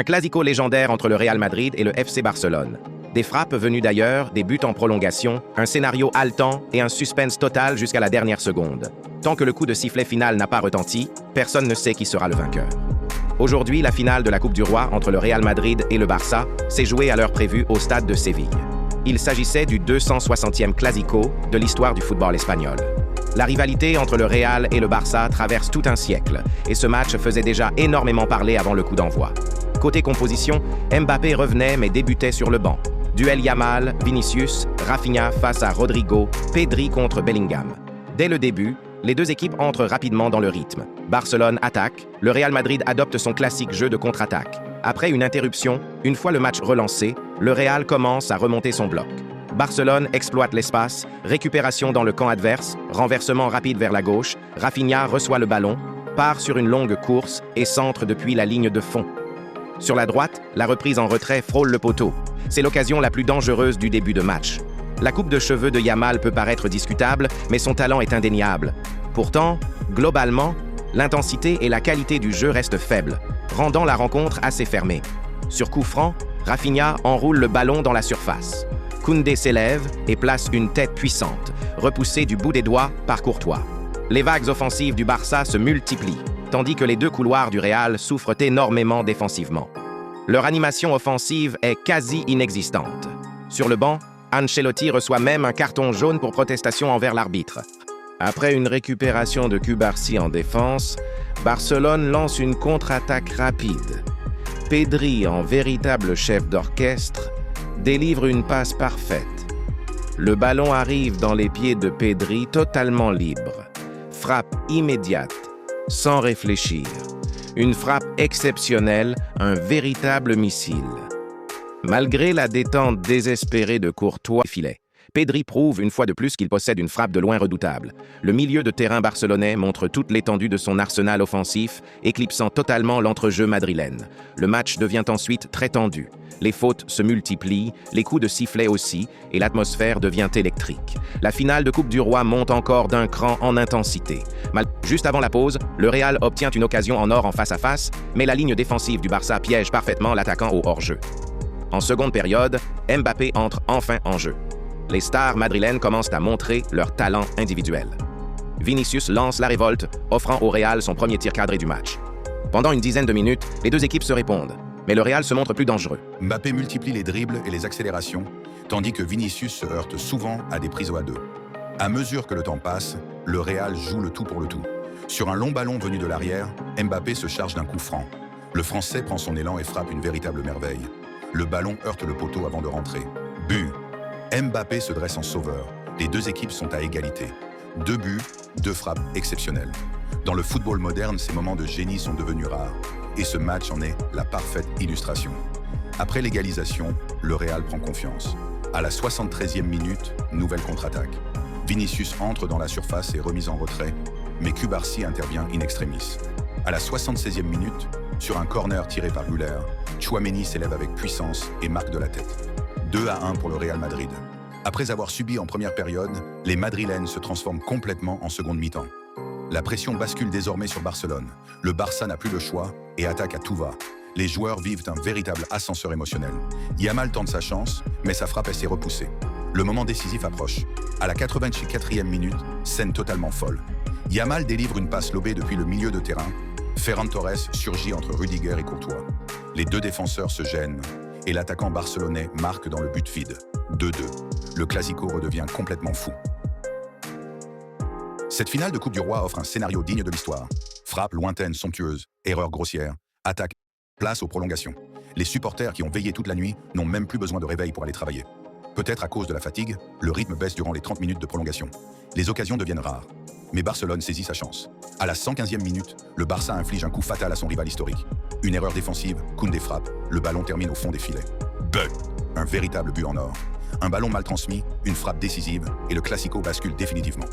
Un classico légendaire entre le Real Madrid et le FC Barcelone. Des frappes venues d'ailleurs, des buts en prolongation, un scénario haletant et un suspense total jusqu'à la dernière seconde. Tant que le coup de sifflet final n'a pas retenti, personne ne sait qui sera le vainqueur. Aujourd'hui, la finale de la Coupe du Roi entre le Real Madrid et le Barça s'est jouée à l'heure prévue au stade de Séville. Il s'agissait du 260e classico de l'histoire du football espagnol. La rivalité entre le Real et le Barça traverse tout un siècle, et ce match faisait déjà énormément parler avant le coup d'envoi. Côté composition, Mbappé revenait mais débutait sur le banc. Duel Yamal, Vinicius, Rafinha face à Rodrigo, Pedri contre Bellingham. Dès le début, les deux équipes entrent rapidement dans le rythme. Barcelone attaque, le Real Madrid adopte son classique jeu de contre-attaque. Après une interruption, une fois le match relancé, le Real commence à remonter son bloc. Barcelone exploite l'espace, récupération dans le camp adverse, renversement rapide vers la gauche, Rafinha reçoit le ballon, part sur une longue course et centre depuis la ligne de fond. Sur la droite, la reprise en retrait frôle le poteau. C'est l'occasion la plus dangereuse du début de match. La coupe de cheveux de Yamal peut paraître discutable, mais son talent est indéniable. Pourtant, globalement, l'intensité et la qualité du jeu restent faibles, rendant la rencontre assez fermée. Sur coup franc, Rafinha enroule le ballon dans la surface. Koundé s'élève et place une tête puissante, repoussée du bout des doigts par Courtois. Les vagues offensives du Barça se multiplient, tandis que les deux couloirs du Real souffrent énormément défensivement. Leur animation offensive est quasi inexistante. Sur le banc, Ancelotti reçoit même un carton jaune pour protestation envers l'arbitre. Après une récupération de Cubarsí en défense, Barcelone lance une contre-attaque rapide. Pedri, en véritable chef d'orchestre, délivre une passe parfaite. Le ballon arrive dans les pieds de Pedri totalement libre. Frappe immédiate, sans réfléchir. Une frappe exceptionnelle, un véritable missile. Malgré la détente désespérée de Courtois, filet, Pedri prouve une fois de plus qu'il possède une frappe de loin redoutable. Le milieu de terrain barcelonais montre toute l'étendue de son arsenal offensif, éclipsant totalement l'entrejeu madrilène. Le match devient ensuite très tendu. Les fautes se multiplient, les coups de sifflet aussi, et l'atmosphère devient électrique. La finale de Coupe du Roi monte encore d'un cran en intensité. Juste avant la pause, le Real obtient une occasion en or en face-à-face, mais la ligne défensive du Barça piège parfaitement l'attaquant au hors-jeu. En seconde période, Mbappé entre enfin en jeu. Les stars madrilènes commencent à montrer leur talent individuel. Vinicius lance la révolte, offrant au Real son premier tir cadré du match. Pendant une dizaine de minutes, les deux équipes se répondent, mais le Real se montre plus dangereux. Mbappé multiplie les dribbles et les accélérations, tandis que Vinicius se heurte souvent à des prises à deux. À mesure que le temps passe, le Real joue le tout pour le tout. Sur un long ballon venu de l'arrière, Mbappé se charge d'un coup franc. Le Français prend son élan et frappe une véritable merveille. Le ballon heurte le poteau avant de rentrer. But! Mbappé se dresse en sauveur. Les deux équipes sont à égalité. 2 buts, 2 frappes exceptionnelles. Dans le football moderne, ces moments de génie sont devenus rares. Et ce match en est la parfaite illustration. Après l'égalisation, le Real prend confiance. À la 73e minute, nouvelle contre-attaque. Vinicius entre dans la surface et remise en retrait, mais Cubarsí intervient in extremis. À la 76e minute, sur un corner tiré par Güler, Tchouaméni s'élève avec puissance et marque de la tête. 2-1 pour le Real Madrid. Après avoir subi en première période, les Madrilènes se transforment complètement en seconde mi-temps. La pression bascule désormais sur Barcelone. Le Barça n'a plus le choix et attaque à tout va. Les joueurs vivent un véritable ascenseur émotionnel. Yamal tente sa chance, mais sa frappe s'est repoussée. Le moment décisif approche. À la 84e minute, scène totalement folle. Yamal délivre une passe lobée depuis le milieu de terrain. Ferran Torres surgit entre Rudiger et Courtois. Les deux défenseurs se gênent et l'attaquant barcelonais marque dans le but vide. 2-2. Le Classico redevient complètement fou. Cette finale de Coupe du Roi offre un scénario digne de l'histoire. Frappe lointaine, somptueuse, erreur grossière, attaque, place aux prolongations. Les supporters qui ont veillé toute la nuit n'ont même plus besoin de réveil pour aller travailler. Peut-être à cause de la fatigue, le rythme baisse durant les 30 minutes de prolongation. Les occasions deviennent rares. Mais Barcelone saisit sa chance. À la 115e minute, le Barça inflige un coup fatal à son rival historique. Une erreur défensive, Koundé frappe, le ballon termine au fond des filets. But! Un véritable but en or. Un ballon mal transmis, une frappe décisive, et le Classico bascule définitivement.